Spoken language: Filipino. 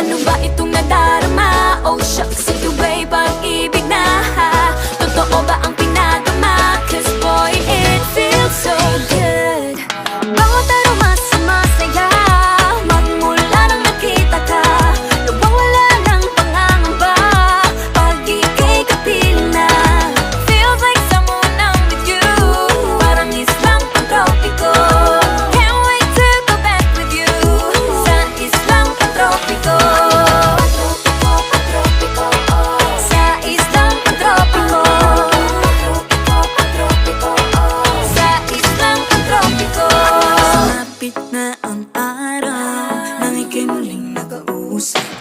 Ano ba itong nadarama? Oh shucks, ito ba'y pag-ibig na? Totoo ba ang pinadama? Cause boy, it feels so good. Bawat aroma sumasaya, magmula nang nakita ka. Nawawala ng pangangamba pag ika'y kapiling na. Feels like someone I'm with you, parang islang pantropiko. Can't wait to go back with you sa islang pantropiko. Sa islang pantropiko. Sa islang pantropiko. Sumapit na ang araw nang ika'y muling nakausap.